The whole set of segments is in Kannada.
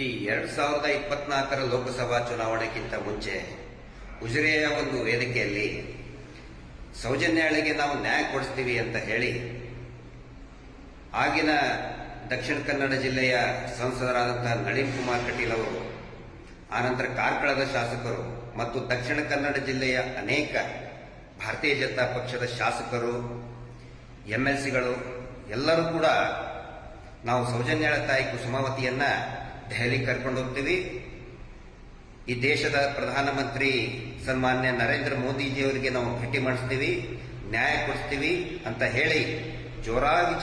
ಈ 2024ರ ಲೋಕಸಭಾ ಚುನಾವಣೆಗಿಂತ ಮುಂಚೆ ಉಜಿರೆಯ ಒಂದು ವೇದಿಕೆಯಲ್ಲಿ ಸೌಜನ್ಯಾಳಿಗೆ ನಾವು ನ್ಯಾಯ ಕೊಡಿಸ್ತೀವಿ ಅಂತ ಹೇಳಿ ಆಗಿನ ದಕ್ಷಿಣ ಕನ್ನಡ ಜಿಲ್ಲೆಯ ಸಂಸದರಾದಂತಹ ನಳಿನ್ ಕುಮಾರ್ ಕಟೀಲ್ ಅವರು, ಆನಂತರ ಕಾರ್ಕಳದ ಶಾಸಕರು ಮತ್ತು ದಕ್ಷಿಣ ಕನ್ನಡ ಜಿಲ್ಲೆಯ ಅನೇಕ ಭಾರತೀಯ ಜನತಾ ಪಕ್ಷದ ಶಾಸಕರು, ಎಂಎಲ್ಸಿಗಳು ಎಲ್ಲರೂ ಕೂಡ ನಾವು ಸೌಜನ್ಯಾಳ ತಾಯಿ ಕುಸುಮಾವತಿಯನ್ನ ದೆಹಲಿ ಕರ್ಕೊಂಡು ಹೋಗ್ತೀವಿ, ಈ ದೇಶದ ಪ್ರಧಾನಮಂತ್ರಿ ಸನ್ಮಾನ್ಯ ನರೇಂದ್ರ ಮೋದಿಜಿಯವರಿಗೆ ನಾವು ಭೇಟಿ ಮಾಡಿಸ್ತೀವಿ, ನ್ಯಾಯ ಕೊಡಿಸ್ತೀವಿ ಅಂತ ಹೇಳಿ ಜೋರಾಗಿ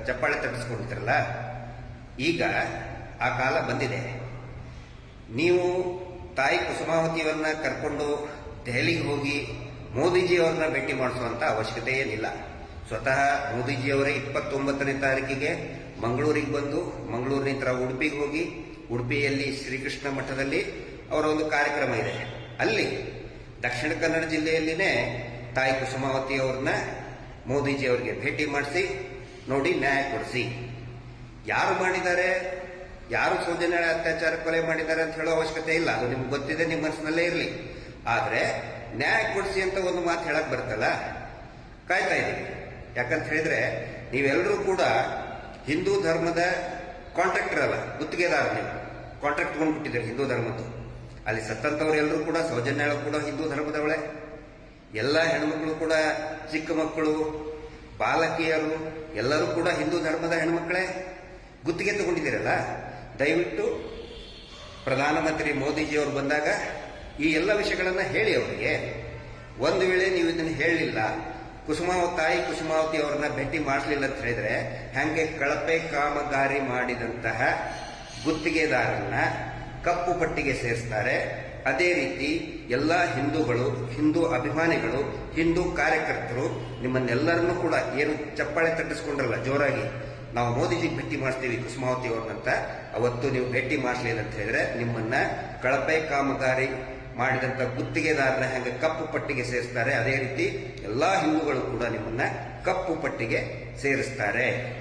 ಚಪ್ಪಾಳೆ ತಟ್ಟಿಸ್ಕೊಂಡಿದ್ರಲ್ಲ. ಈಗ ಆ ಕಾಲ ಬಂದಿದೆ. ನೀವು ತಾಯಿ ಕುಸುಮಾವತಿಯವರನ್ನ ಕರ್ಕೊಂಡು ದೆಹಲಿಗೆ ಹೋಗಿ ಮೋದಿಜಿಯವರನ್ನ ಭೇಟಿ ಮಾಡಿಸುವಂತ ಅವಶ್ಯಕತೆ ಏನಿಲ್ಲ. ಸ್ವತಃ ಮೋದಿಜಿಯವರೇ 29ನೇ ತಾರೀಕಿಗೆ ಮಂಗಳೂರಿಗೆ ಬಂದು ಮಂಗಳೂರಿನಿಂದ ಉಡುಪಿಗೆ ಹೋಗಿ ಉಡುಪಿಯಲ್ಲಿ ಶ್ರೀಕೃಷ್ಣ ಮಠದಲ್ಲಿ ಅವರ ಒಂದು ಕಾರ್ಯಕ್ರಮ ಇದೆ. ಅಲ್ಲಿ ದಕ್ಷಿಣ ಕನ್ನಡ ಜಿಲ್ಲೆಯಲ್ಲಿನೇ ತಾಯಿ ಕುಸುಮಾವತಿ ಅವ್ರನ್ನ ಮೋದಿಜಿ ಅವರಿಗೆ ಭೇಟಿ ಮಾಡಿಸಿ ನೋಡಿ ನ್ಯಾಯ ಕೊಡಿಸಿ. ಯಾರು ಮಾಡಿದ್ದಾರೆ, ಯಾರು ಸೌಜನ್ಯ ಅತ್ಯಾಚಾರ ಕೊಲೆ ಮಾಡಿದ್ದಾರೆ ಅಂತ ಹೇಳೋ ಅವಶ್ಯಕತೆ ಇಲ್ಲ. ಅದು ನಿಮ್ಗೆ ಗೊತ್ತಿದೆ, ನಿಮ್ಮ ಮನಸ್ಸಿನಲ್ಲೇ ಇರಲಿ. ಆದ್ರೆ ನ್ಯಾಯ ಕೊಡಿಸಿ ಅಂತ ಒಂದು ಮಾತು ಹೇಳಕ್ ಬರ್ತಲ್ಲ, ಕಾಯ್ತಾ ಇದ್ದೀವಿ. ಯಾಕಂತ ಹೇಳಿದ್ರೆ ನೀವೆಲ್ಲರೂ ಕೂಡ ಹಿಂದೂ ಧರ್ಮದ ಕಾಂಟ್ರಾಕ್ಟರ್ ಅಲ್ಲ, ಗುತ್ತಿಗೆದಾರ. ನೀವು ಕಾಂಟ್ರಾಕ್ಟ್ ತಗೊಂಡ್ಬಿಟ್ಟಿದ್ದೀರಿ ಹಿಂದೂ ಧರ್ಮದ್ದು. ಅಲ್ಲಿ ಸತ್ತಂತವ್ರು ಎಲ್ಲರೂ ಕೂಡ ಸೌಜನ್ಯಾಳು ಕೂಡ ಹಿಂದೂ ಧರ್ಮದವಳೆ. ಎಲ್ಲ ಹೆಣ್ಮಕ್ಳು ಕೂಡ, ಚಿಕ್ಕ ಮಕ್ಕಳು, ಬಾಲಕಿಯರು ಎಲ್ಲರೂ ಕೂಡ ಹಿಂದೂ ಧರ್ಮದ ಹೆಣ್ಮಕ್ಳೇ. ಗುತ್ತಿಗೆ ತಗೊಂಡಿದ್ದೀರಲ್ಲ, ದಯವಿಟ್ಟು ಪ್ರಧಾನಮಂತ್ರಿ ಮೋದಿಜಿಯವರು ಬಂದಾಗ ಈ ಎಲ್ಲ ವಿಷಯಗಳನ್ನ ಹೇಳಿ ಅವರಿಗೆ. ಒಂದು ವೇಳೆ ನೀವು ಇದನ್ನು ಹೇಳಲಿಲ್ಲ, ತಾಯಿ ಕುಸುಮಾವತಿ ಅವರನ್ನ ಭೇಟಿ ಮಾಡಿಸಲಿಲ್ಲ ಅಂತ ಹೇಳಿದ್ರೆ ಹಂಗೆ ಕಳಪೆ ಕಾಮಗಾರಿ ಮಾಡಿದಂತಹ ಗುತ್ತಿಗೆದಾರರನ್ನ ಕಪ್ಪು ಪಟ್ಟಿಗೆ ಸೇರಿಸ್ತಾರೆ. ಅದೇ ರೀತಿ ಎಲ್ಲ ಹಿಂದೂಗಳು, ಹಿಂದೂ ಅಭಿಮಾನಿಗಳು, ಹಿಂದೂ ಕಾರ್ಯಕರ್ತರು ನಿಮ್ಮನ್ನೆಲ್ಲರನ್ನೂ ಕೂಡ ಏನು ಚಪ್ಪಾಳೆ ತಟ್ಟಿಸ್ಕೊಂಡ್ರಲ್ಲ ಜೋರಾಗಿ, ನಾವು ಮೋದಿಜಿ ಭೇಟಿ ಮಾಡಿಸ್ತೀವಿ ಕುಸುಮಾವತಿ ಅವ್ರನ್ನಂತ, ಅವತ್ತು ನೀವು ಭೇಟಿ ಮಾಡಿಸಲಿಲ್ಲ ಅಂತ ಹೇಳಿದ್ರೆ ನಿಮ್ಮನ್ನ ಕಳಪೆ ಕಾಮಗಾರಿ ಮಾಡಿದಂತ ಗುತ್ತಿಗೆದಾರನ ಹೆಂಗೆ ಕಪ್ಪು ಪಟ್ಟಿಗೆ ಸೇರಿಸ್ತಾರೆ, ಅದೇ ರೀತಿ ಎಲ್ಲಾ ಹಿಂದೂಗಳು ಕೂಡ ನಿಮ್ಮನ್ನ ಕಪ್ಪು ಪಟ್ಟಿಗೆ ಸೇರಿಸ್ತಾರೆ.